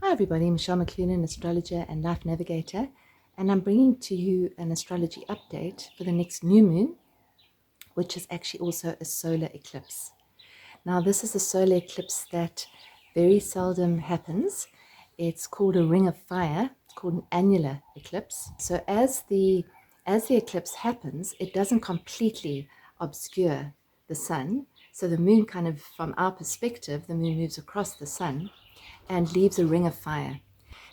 Hi everybody, Michelle McClunan, Astrologer and Life Navigator, and I'm bringing to you an astrology update for the next new moon, which is actually also a solar eclipse. Now this is a solar eclipse that very seldom happens. It's called a ring of fire. It's called an annular eclipse. So as the eclipse happens, it doesn't completely obscure the sun. So the moon kind of, from our perspective, the moon moves across the sun and leaves a ring of fire.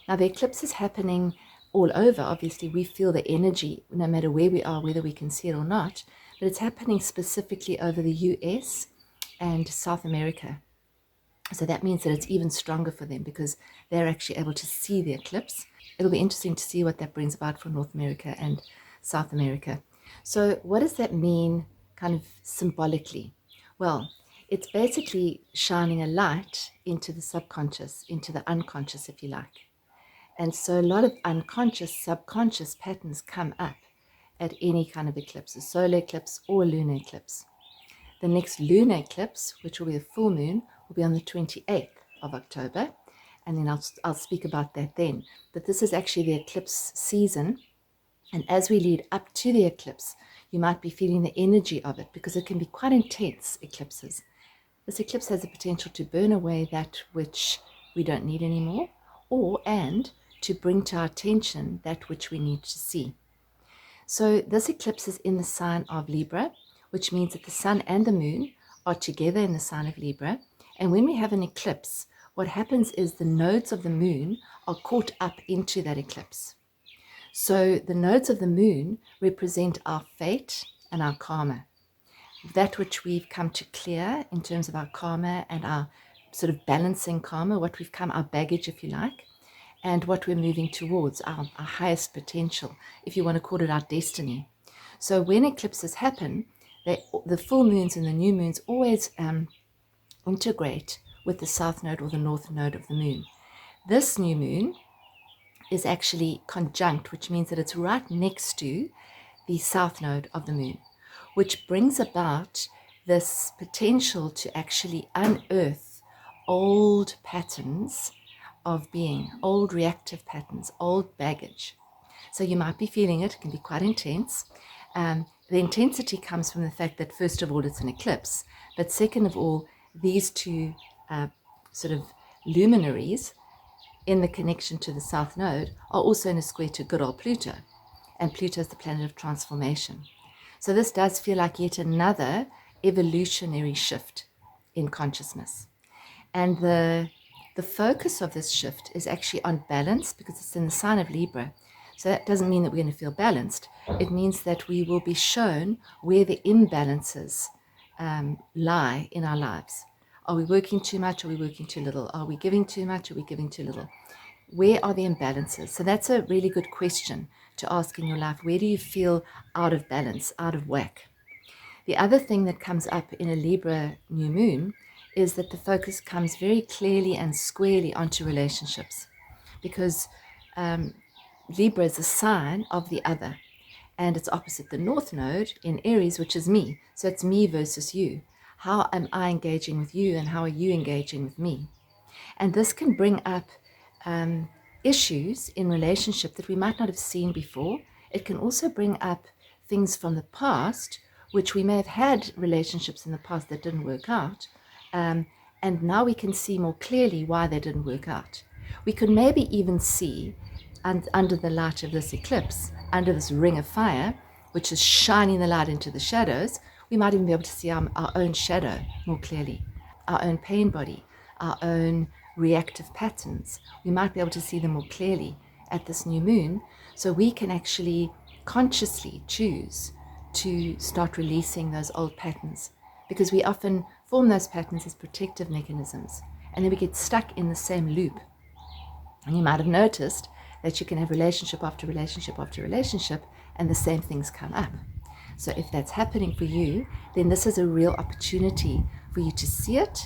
Now the eclipse is happening all over. Obviously we feel the energy no matter where we are, whether we can see it or not, but it's happening specifically over the US and South America. So that means that it's even stronger for them because they're actually able to see the eclipse. It'll be interesting to see what that brings about for North America and South America. So what does that mean kind of symbolically? Well, it's basically shining a light into the subconscious, into the unconscious, if you like. And so a lot of unconscious, subconscious patterns come up at any kind of eclipse, a solar eclipse or a lunar eclipse. The next lunar eclipse, which will be a full moon, will be on the 28th of October. And then I'll speak about that then. But this is actually the eclipse season. And as we lead up to the eclipse, you might be feeling the energy of it because it can be quite intense, eclipses. This eclipse has the potential to burn away that which we don't need anymore, and to bring to our attention that which we need to see. So this eclipse is in the sign of Libra, which means that the sun and the moon are together in the sign of Libra. And when we have an eclipse, what happens is the nodes of the moon are caught up into that eclipse. So the nodes of the moon represent our fate and our karma. That which we've come to clear in terms of our karma and our sort of balancing karma, what we've come, our baggage, if you like, and what we're moving towards, our highest potential, if you want to call it our destiny. So when eclipses happen, the full moons and the new moons always integrate with the south node or the north node of the moon. This new moon is actually conjunct, which means that it's right next to the south node of the moon, which brings about this potential to actually unearth old patterns of being, old reactive patterns, old baggage. So you might be feeling it. It can be quite intense. The intensity comes from the fact that, first of all, it's an eclipse, but second of all, these two sort of luminaries in the connection to the south node are also in a square to good old Pluto, and Pluto is the planet of transformation. So this does feel like yet another evolutionary shift in consciousness. And the focus of this shift is actually on balance because it's in the sign of Libra. So that doesn't mean that we're going to feel balanced. It means that we will be shown where the imbalances lie in our lives. Are we working too much? Are we working too little? Are we giving too much? Are we giving too little? Where are the imbalances? So that's a really good question to ask in your life. Where do you feel out of balance, out of whack? The other thing that comes up in a Libra new moon is that the focus comes very clearly and squarely onto relationships, because Libra is a sign of the other, and it's opposite the north node in Aries, which is me. So it's me versus you. How am I engaging with you, and how are you engaging with me? And this can bring up issues in relationship that we might not have seen before. It can also bring up things from the past, which we may have had relationships in the past that didn't work out. And now we can see more clearly why they didn't work out. We could maybe even see, under the light of this eclipse, under this ring of fire, which is shining the light into the shadows, we might even be able to see our own shadow more clearly, our own pain body, our own reactive patterns. We might be able to see them more clearly at this new moon, so we can actually consciously choose to start releasing those old patterns, because we often form those patterns as protective mechanisms, and then we get stuck in the same loop. And you might have noticed that you can have relationship after relationship after relationship, and the same things come up. So if that's happening for you, then this is a real opportunity for you to see it,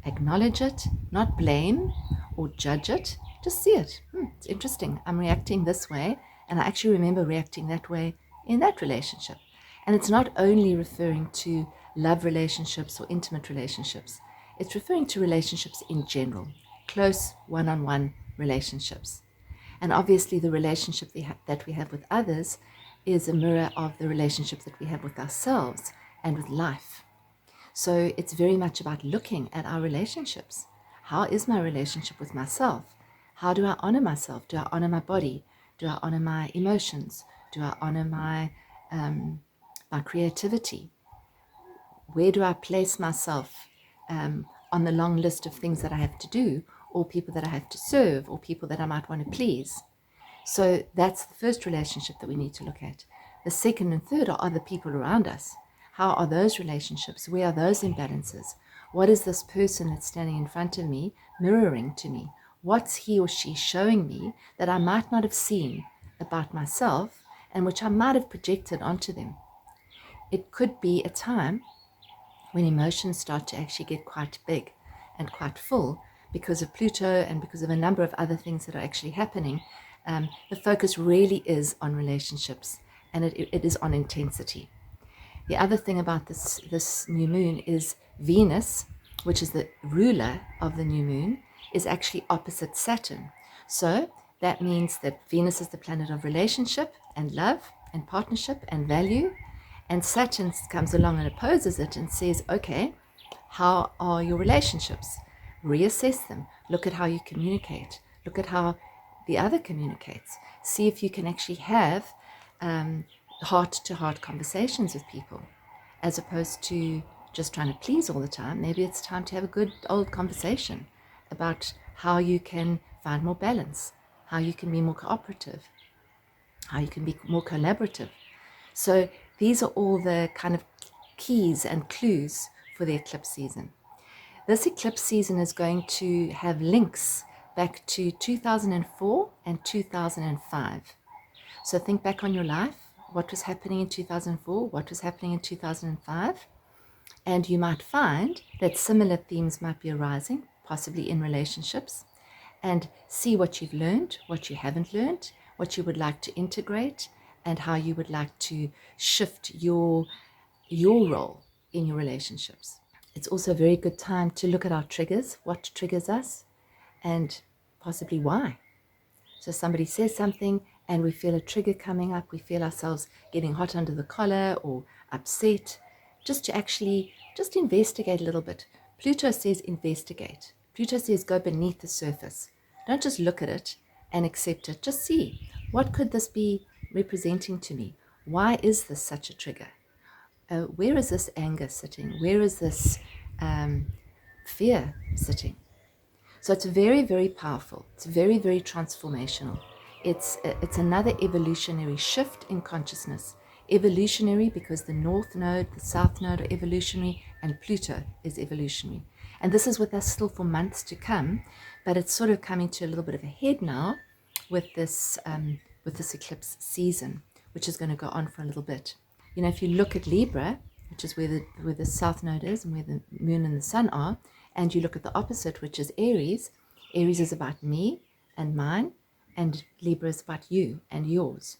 acknowledge it, not blame or judge it, just see it. It's interesting. I'm reacting this way, and I actually remember reacting that way in that relationship. And it's not only referring to love relationships or intimate relationships. It's referring to relationships in general, close one-on-one relationships. And obviously the relationship that we have with others is a mirror of the relationship that we have with ourselves and with life. So it's very much about looking at our relationships. How is my relationship with myself? How do I honor myself? Do I honor my body? Do I honor my emotions? Do I honor my creativity? Where do I place myself on the long list of things that I have to do, or people that I have to serve, or people that I might want to please? So that's the first relationship that we need to look at. The second and third are the people around us. How are those relationships? Where are those imbalances? What is this person that's standing in front of me mirroring to me? What's he or she showing me that I might not have seen about myself and which I might have projected onto them? It could be a time when emotions start to actually get quite big and quite full because of Pluto and because of a number of other things that are actually happening. The focus really is on relationships, and it is on intensity. The other thing about this new moon is Venus, which is the ruler of the new moon, is actually opposite Saturn. So that means that Venus is the planet of relationship and love and partnership and value, and Saturn comes along and opposes it and says, okay, how are your relationships? Reassess them. Look at how you communicate. Look at how the other communicates. See if you can actually have heart-to-heart conversations with people, as opposed to just trying to please all the time. Maybe it's time to have a good old conversation about how you can find more balance, how you can be more cooperative, how you can be more collaborative. So these are all the kind of keys and clues for the eclipse season. This eclipse season is going to have links back to 2004 and 2005. So think back on your life. What was happening in 2004? What was happening in 2005? And you might find that similar themes might be arising, possibly in relationships, and see what you've learned, what you haven't learned, what you would like to integrate, and how you would like to shift your role in your relationships. It's also a very good time to look at our triggers, what triggers us, and possibly why. So somebody says something and we feel a trigger coming up, we feel ourselves getting hot under the collar or upset, just to actually just investigate a little bit. Pluto says investigate. Pluto says go beneath the surface. Don't just look at it and accept it. Just see, what could this be representing to me? Why is this such a trigger? Where is this anger sitting? Where is this fear sitting? So it's very, very powerful. It's very, very transformational. It's another evolutionary shift in consciousness. Evolutionary because the North Node, the South Node are evolutionary, and Pluto is evolutionary. And this is with us still for months to come, but it's sort of coming to a little bit of a head now with this eclipse season, which is going to go on for a little bit. You know, if you look at Libra, which is where the South Node is and where the Moon and the Sun are, and you look at the opposite, which is Aries. Aries is about me and mine, and Libra is about you and yours.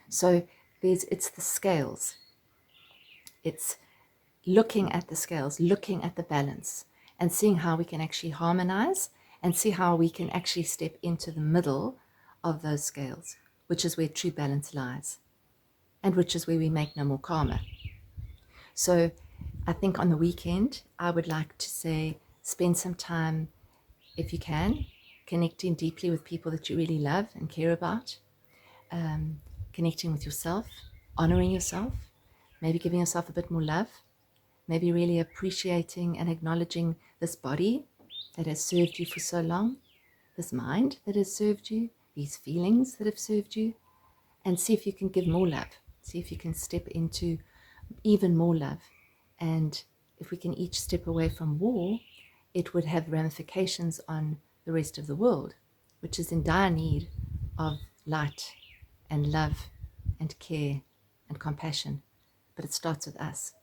So it's the scales. It's looking at the scales, looking at the balance, and seeing how we can actually harmonize and see how we can actually step into the middle of those scales, which is where true balance lies, and which is where we make no more karma. So I think on the weekend, I would like to say, spend some time, if you can, connecting deeply with people that you really love and care about, connecting with yourself, honoring yourself, maybe giving yourself a bit more love, maybe really appreciating and acknowledging this body that has served you for so long, this mind that has served you, these feelings that have served you, and see if you can give more love, see if you can step into even more love. And if we can each step away from war, it would have ramifications on the rest of the world, which is in dire need of light and love and care and compassion. But it starts with us.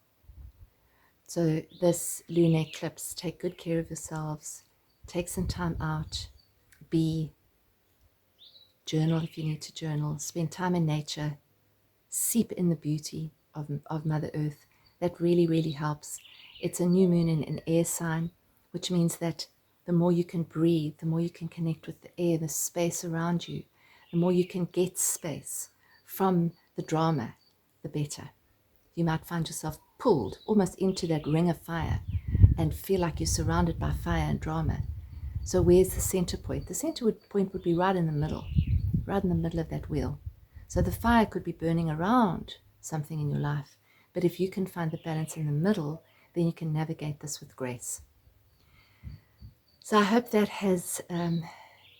So this lunar eclipse, take good care of yourselves, take some time out, journal if you need to journal, spend time in nature, seep in the beauty of Mother Earth. That really, really helps. It's a new moon in an air sign, which means that the more you can breathe, the more you can connect with the air, the space around you, the more you can get space from the drama, the better. You might find yourself pulled almost into that ring of fire and feel like you're surrounded by fire and drama. So where's the center point? The center point would be right in the middle of that wheel. So the fire could be burning around something in your life, but if you can find the balance in the middle, then you can navigate this with grace. So I hope that has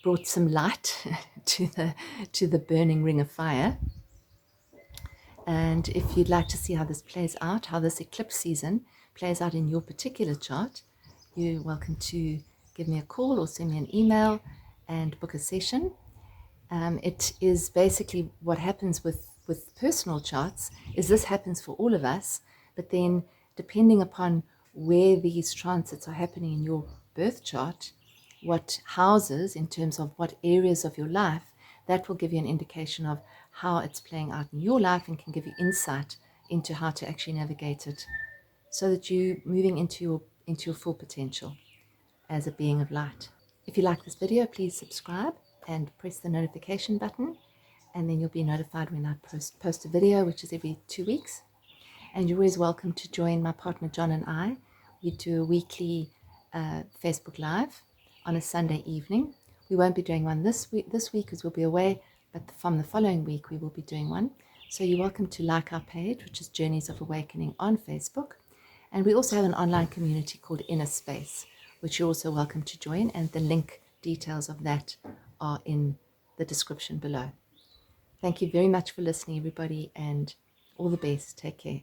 brought some light to the burning ring of fire. And if you'd like to see how this plays out, how this eclipse season plays out in your particular chart, you're welcome to give me a call or send me an email and book a session. It is basically what happens with personal charts is this happens for all of us, but then depending upon where these transits are happening in your birth chart, what houses in terms of what areas of your life, that will give you an indication of how it's playing out in your life and can give you insight into how to actually navigate it so that you're moving into your full potential as a being of light. If you like this video, please subscribe and press the notification button, and then you'll be notified when I post a video, which is every 2 weeks. And you're always welcome to join my partner John and I. We do a weekly Facebook Live on a Sunday evening. We won't be doing one this week because we'll be away, but from the following week we will be doing one. So you're welcome to like our page, which is Journeys of Awakening on Facebook. And we also have an online community called Inner Space, which you're also welcome to join, and the link details of that are in the description below. Thank you very much for listening, everybody, and all the best. Take care.